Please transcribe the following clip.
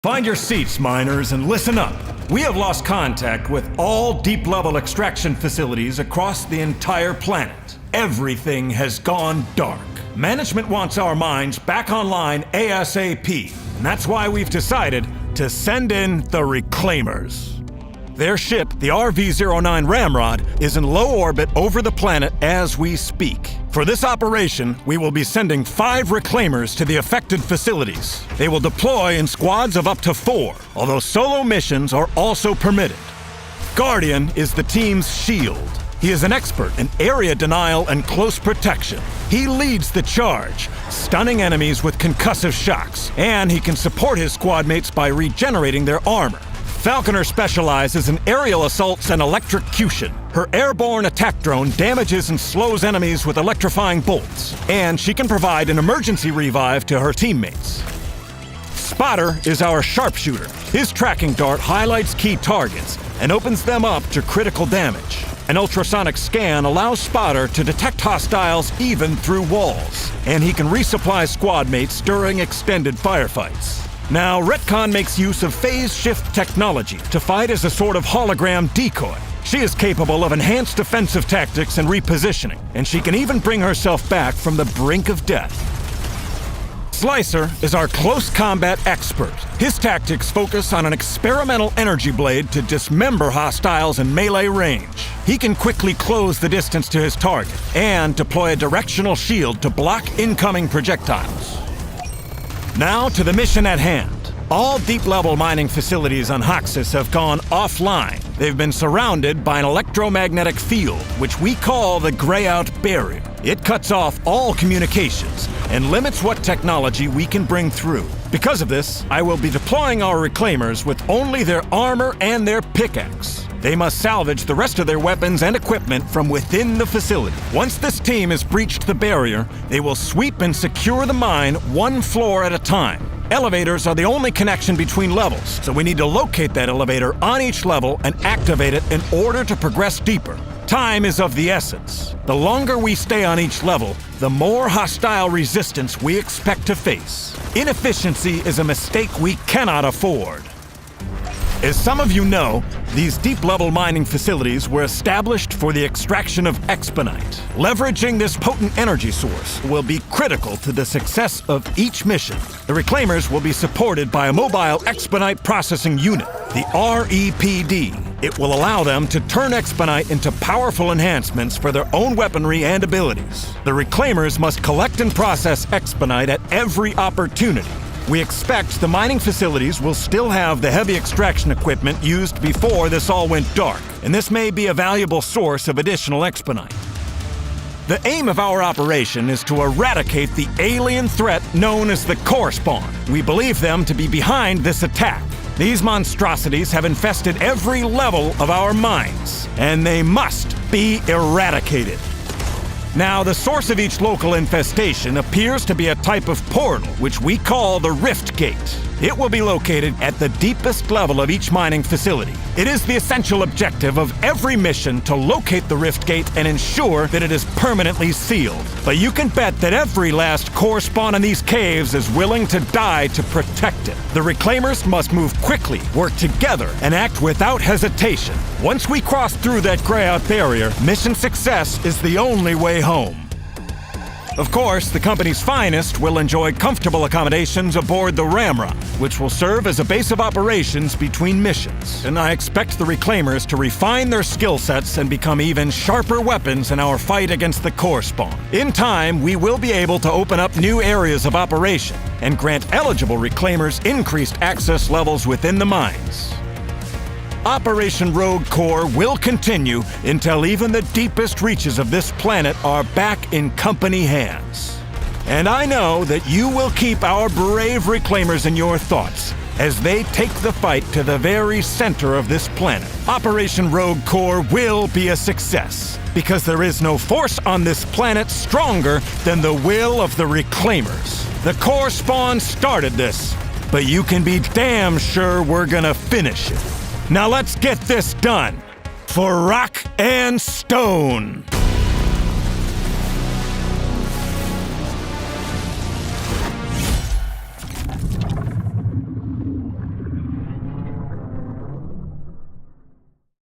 Find your seats, miners, and listen up. We have lost contact with all deep-level extraction facilities across the entire planet. Everything has gone dark. Management wants our mines back online ASAP, and that's why we've decided to send in the Reclaimers. Their ship, the RV-09 Ramrod, is in low orbit over the planet as we speak. For this operation, we will be sending 5 Reclaimers to the affected facilities. They will deploy in squads of up to 4, although solo missions are also permitted. Guardian is the team's shield. He is an expert in area denial and close protection. He leads the charge, stunning enemies with concussive shocks, and he can support his squad mates by regenerating their armor. Falconer specializes in aerial assaults and electrocution. Her airborne attack drone damages and slows enemies with electrifying bolts, and she can provide an emergency revive to her teammates. Spotter is our sharpshooter. His tracking dart highlights key targets and opens them up to critical damage. An ultrasonic scan allows Spotter to detect hostiles even through walls, and he can resupply squad mates during extended firefights. Now, Retcon makes use of phase shift technology to fight as a sort of hologram decoy. She is capable of enhanced defensive tactics and repositioning, and she can even bring herself back from the brink of death. Slicer is our close combat expert. His tactics focus on an experimental energy blade to dismember hostiles in melee range. He can quickly close the distance to his target and deploy a directional shield to block incoming projectiles. Now to the mission at hand. All deep-level mining facilities on Hoxus have gone offline. They've been surrounded by an electromagnetic field, which we call the Greyout Barrier. It cuts off all communications and limits what technology we can bring through. Because of this, I will be deploying our Reclaimers with only their armor and their pickaxe. They must salvage the rest of their weapons and equipment from within the facility. Once this team has breached the barrier, they will sweep and secure the mine one floor at a time. Elevators are the only connection between levels, so we need to locate that elevator on each level and activate it in order to progress deeper. Time is of the essence. The longer we stay on each level, the more hostile resistance we expect to face. Inefficiency is a mistake we cannot afford. As some of you know, these deep-level mining facilities were established for the extraction of Exponite. Leveraging this potent energy source will be critical to the success of each mission. The Reclaimers will be supported by a mobile Exponite processing unit, the REPD. It will allow them to turn Exponite into powerful enhancements for their own weaponry and abilities. The Reclaimers must collect and process Exponite at every opportunity. We expect the mining facilities will still have the heavy extraction equipment used before this all went dark, and this may be a valuable source of additional Exponite. The aim of our operation is to eradicate the alien threat known as the Core Spawn. We believe them to be behind this attack. These monstrosities have infested every level of our mines, and they must be eradicated. Now, the source of each local infestation appears to be a type of portal, which we call the Rift Gate. It will be located at the deepest level of each mining facility. It is the essential objective of every mission to locate the Rift Gate and ensure that it is permanently sealed. But you can bet that every last core spawn in these caves is willing to die to protect it. The Reclaimers must move quickly, work together, and act without hesitation. Once we cross through that Greyout Barrier, mission success is the only way home. Of course, the company's finest will enjoy comfortable accommodations aboard the Ramrod, which will serve as a base of operations between missions. And I expect the Reclaimers to refine their skill sets and become even sharper weapons in our fight against the Core Spawn. In time, we will be able to open up new areas of operation and grant eligible Reclaimers increased access levels within the mines. Operation Rogue Core will continue until even the deepest reaches of this planet are back in company hands. And I know that you will keep our brave Reclaimers in your thoughts as they take the fight to the very center of this planet. Operation Rogue Core will be a success, because there is no force on this planet stronger than the will of the Reclaimers. The Core Spawn started this, but you can be damn sure we're gonna finish it. Now let's get this done, for Rock and Stone!